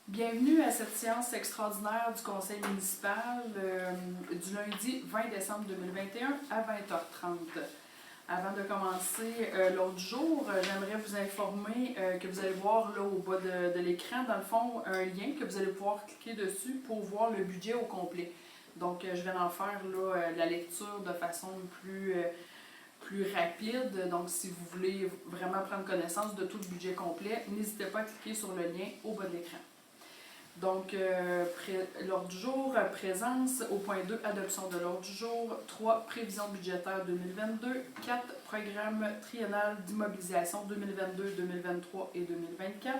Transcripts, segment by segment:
Bienvenue à cette séance extraordinaire du Conseil municipal du lundi 20 décembre 2021 à 20h30. Avant de commencer l'ordre du jour, j'aimerais vous informer que vous allez voir là au bas de l'écran, dans le fond, un lien que vous allez pouvoir cliquer dessus pour voir le budget au complet. Donc, je vais en faire là, la lecture de façon plus rapide. Donc, si vous voulez vraiment prendre connaissance de tout le budget complet, n'hésitez pas à cliquer sur le lien au bas de l'écran. Donc, l'ordre du jour, présence. Au point 2, adoption de l'ordre du jour. 3, prévision budgétaire 2022. 4, programme triennal d'immobilisation 2022, 2023 et 2024.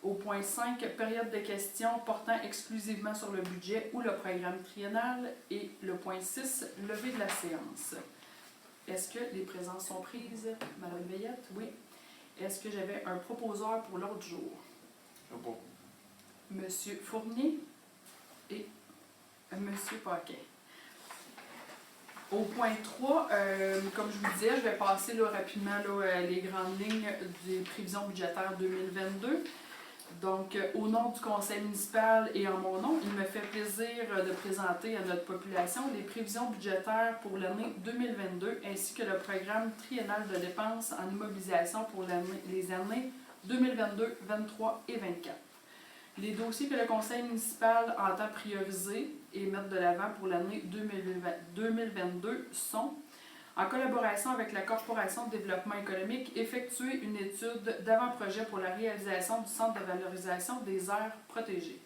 Au point 5, période de questions portant exclusivement sur le budget ou le programme triennal. Et le point 6, levée de la séance. Est-ce que les présences sont prises? Madame Veillette? Oui. Est-ce que j'avais un proposeur pour l'ordre du jour? Bon. Monsieur Fournier et Monsieur Paquet. Au point 3, comme je vous disais, je vais passer là, rapidement là, les grandes lignes des prévisions budgétaires 2022. Donc, au nom du conseil municipal et en mon nom, il me fait plaisir de présenter à notre population les prévisions budgétaires pour l'année 2022 ainsi que le programme triennal de dépenses en immobilisation pour les années 2022, 2023 et 2024. Les dossiers que le conseil municipal entend prioriser et mettre de l'avant pour l'année 2022 sont, en collaboration avec la Corporation de développement économique, effectuer une étude d'avant-projet pour la réalisation du centre de valorisation des aires protégées.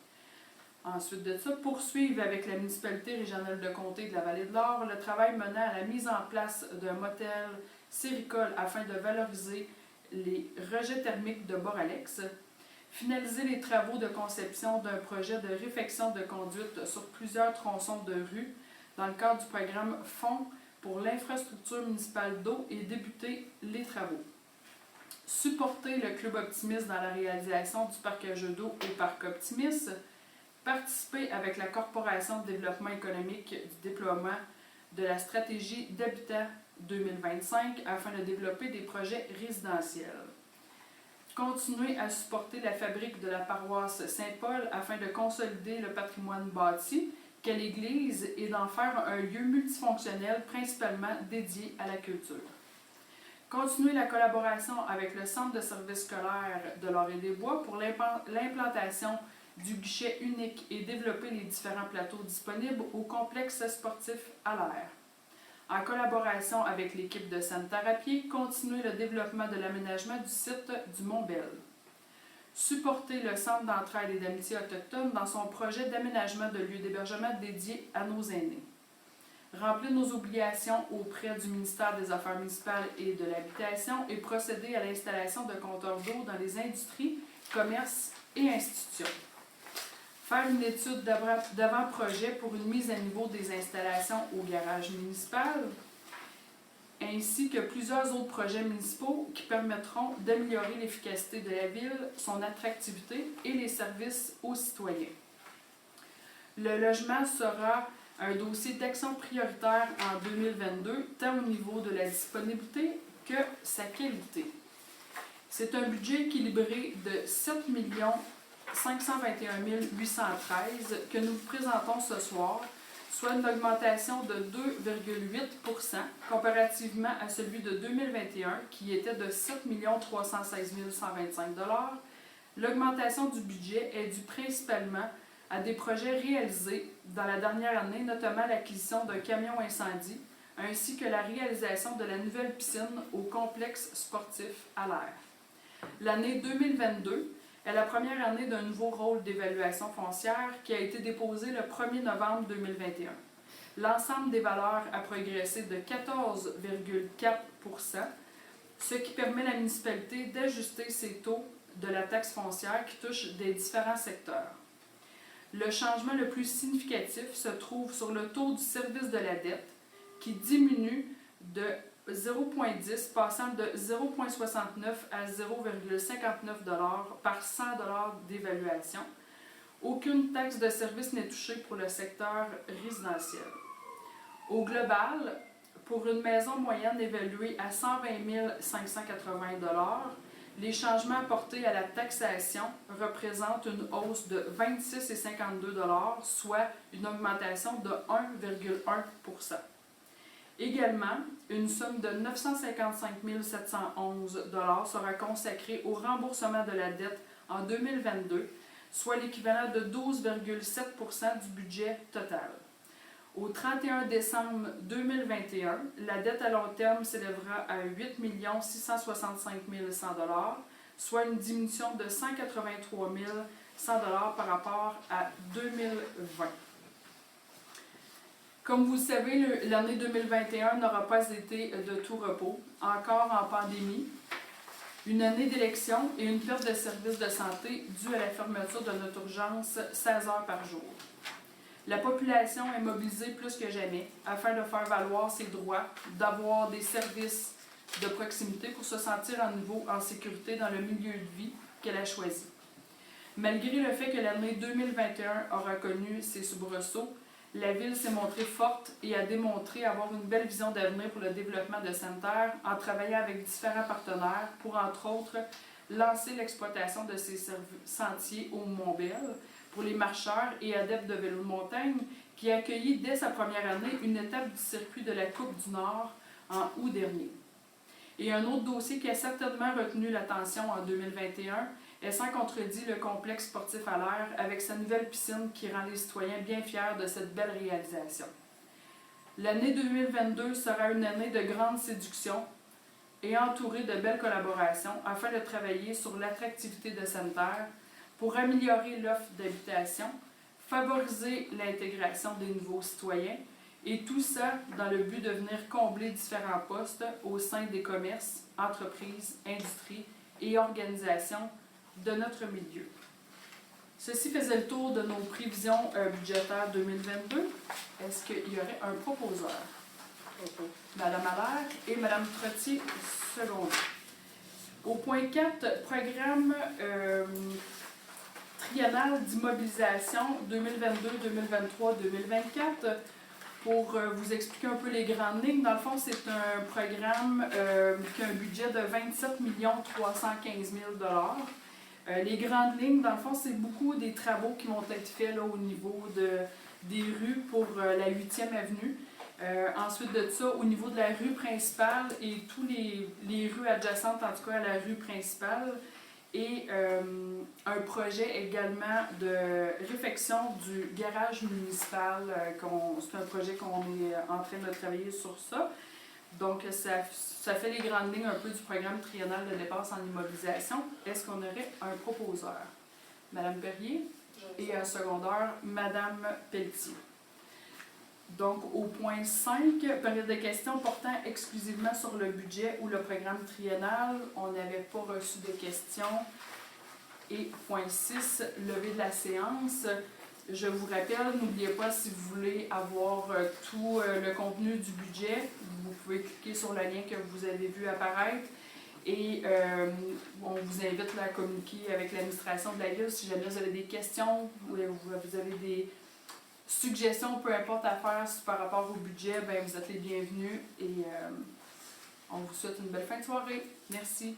Ensuite de ça, poursuivre avec la municipalité régionale de Comté de la Vallée-de-l'Or le travail menant à la mise en place d'un motel séricole afin de valoriser les rejets thermiques de Boralex. Finaliser les travaux de conception d'un projet de réfection de conduite sur plusieurs tronçons de rue dans le cadre du programme Fonds pour l'infrastructure municipale d'eau et débuter les travaux. Supporter le Club Optimis dans la réalisation du parc à jeux d'eau au Parc Optimis. Participer avec la Corporation de développement économique du déploiement de la stratégie d'habitat 2025 afin de développer des projets résidentiels. Continuer à supporter la fabrique de la paroisse Saint-Paul afin de consolider le patrimoine bâti qu'est l'Église et d'en faire un lieu multifonctionnel principalement dédié à la culture. Continuer la collaboration avec le Centre de services scolaires de l'Orée-des-Bois pour l'implantation du guichet unique et développer les différents plateaux disponibles au complexe sportif à l'air. En collaboration avec l'équipe de Santé-Thérapie, continuer le développement de l'aménagement du site du Mont-Bel. Supporter le Centre d'entraide et d'amitié autochtone dans son projet d'aménagement de lieux d'hébergement dédiés à nos aînés. Remplir nos obligations auprès du ministère des Affaires municipales et de l'Habitation et procéder à l'installation de compteurs d'eau dans les industries, commerces et institutions. Faire une étude d'avant-projet pour une mise à niveau des installations au garage municipal, ainsi que plusieurs autres projets municipaux qui permettront d'améliorer l'efficacité de la ville, son attractivité et les services aux citoyens. Le logement sera un dossier d'action prioritaire en 2022, tant au niveau de la disponibilité que sa qualité. C'est un budget équilibré de 7 521 813 que nous vous présentons ce soir, soit une augmentation de 2,8 comparativement à celui de 2021 qui était de 7 316 125 $. L'augmentation du budget est due principalement à des projets réalisés dans la dernière année, notamment l'acquisition d'un camion incendie, ainsi que la réalisation de la nouvelle piscine au complexe sportif à l'air. L'année 2022 est la première année d'un nouveau rôle d'évaluation foncière qui a été déposé le 1er novembre 2021. L'ensemble des valeurs a progressé de 14,4 %, ce qui permet à la municipalité d'ajuster ses taux de la taxe foncière qui touche des différents secteurs. Le changement le plus significatif se trouve sur le taux du service de la dette qui diminue de 0,10 passant de 0,69 à 0,59 $ par 100 $ d'évaluation. Aucune taxe de service n'est touchée pour le secteur résidentiel. Au global, pour une maison moyenne évaluée à 120 580 $, les changements apportés à la taxation représentent une hausse de 26,52 $, soit une augmentation de 1,1 %. Également, une somme de 955 711 $ sera consacrée au remboursement de la dette en 2022, soit l'équivalent de 12,7 % du budget total. Au 31 décembre 2021, la dette à long terme s'élèvera à 8 665 100 $, soit une diminution de 183 100 $ par rapport à 2020. Comme vous le savez, l'année 2021 n'aura pas été de tout repos, encore en pandémie, une année d'élection et une perte de services de santé due à la fermeture de notre urgence 16 heures par jour. La population est mobilisée plus que jamais afin de faire valoir ses droits, d'avoir des services de proximité pour se sentir à nouveau en sécurité dans le milieu de vie qu'elle a choisi. Malgré le fait que l'année 2021 aura connu ses soubresauts, la Ville s'est montrée forte et a démontré avoir une belle vision d'avenir pour le développement de Sainte-Terre en travaillant avec différents partenaires pour, entre autres, lancer l'exploitation de ses sentiers au Mont-Bell pour les marcheurs et adeptes de vélo de montagne, qui a accueilli dès sa première année une étape du circuit de la Coupe du Nord en août dernier. Et un autre dossier qui a certainement retenu l'attention en 2021 est sans contredit le complexe sportif à l'air avec sa nouvelle piscine qui rend les citoyens bien fiers de cette belle réalisation. L'année 2022 sera une année de grande séduction et entourée de belles collaborations afin de travailler sur l'attractivité de Sainte-Terre pour améliorer l'offre d'habitation, favoriser l'intégration des nouveaux citoyens et tout ça dans le but de venir combler différents postes au sein des commerces, entreprises, industries et organisations de notre milieu. Ceci faisait le tour de nos prévisions budgétaires 2022. Est-ce qu'il y aurait un proposeur? Madame Allaire et Madame Trottier, secondaire. Au point 4, programme triennal d'immobilisation 2022, 2023, 2024. Pour vous expliquer un peu les grandes lignes, dans le fond, c'est un programme qui a un budget de 27 315 000 $. Les grandes lignes, dans le fond, c'est beaucoup des travaux qui vont être faits là, au niveau des rues pour la 8e avenue. Ensuite de ça, au niveau de la rue principale et tous les rues adjacentes, en tout cas à la rue principale, et un projet également de réfection du garage municipal. C'est un projet qu'on est en train de travailler sur ça. Donc, ça fait les grandes lignes un peu du programme triennal de dépenses en immobilisation. Est-ce qu'on aurait un proposeur? Madame Perrier et un secondaire, Madame Pelletier. Donc, au point 5, période de questions portant exclusivement sur le budget ou le programme triennal, on n'avait pas reçu de questions. Et point 6, levée de la séance. Je vous rappelle, n'oubliez pas, si vous voulez avoir tout le contenu du budget, vous pouvez cliquer sur le lien que vous avez vu apparaître. Et on vous invite à communiquer avec l'administration de la Ville si jamais vous avez des questions, ou vous avez des suggestions, peu importe à faire par rapport au budget, bien, vous êtes les bienvenus et on vous souhaite une belle fin de soirée. Merci.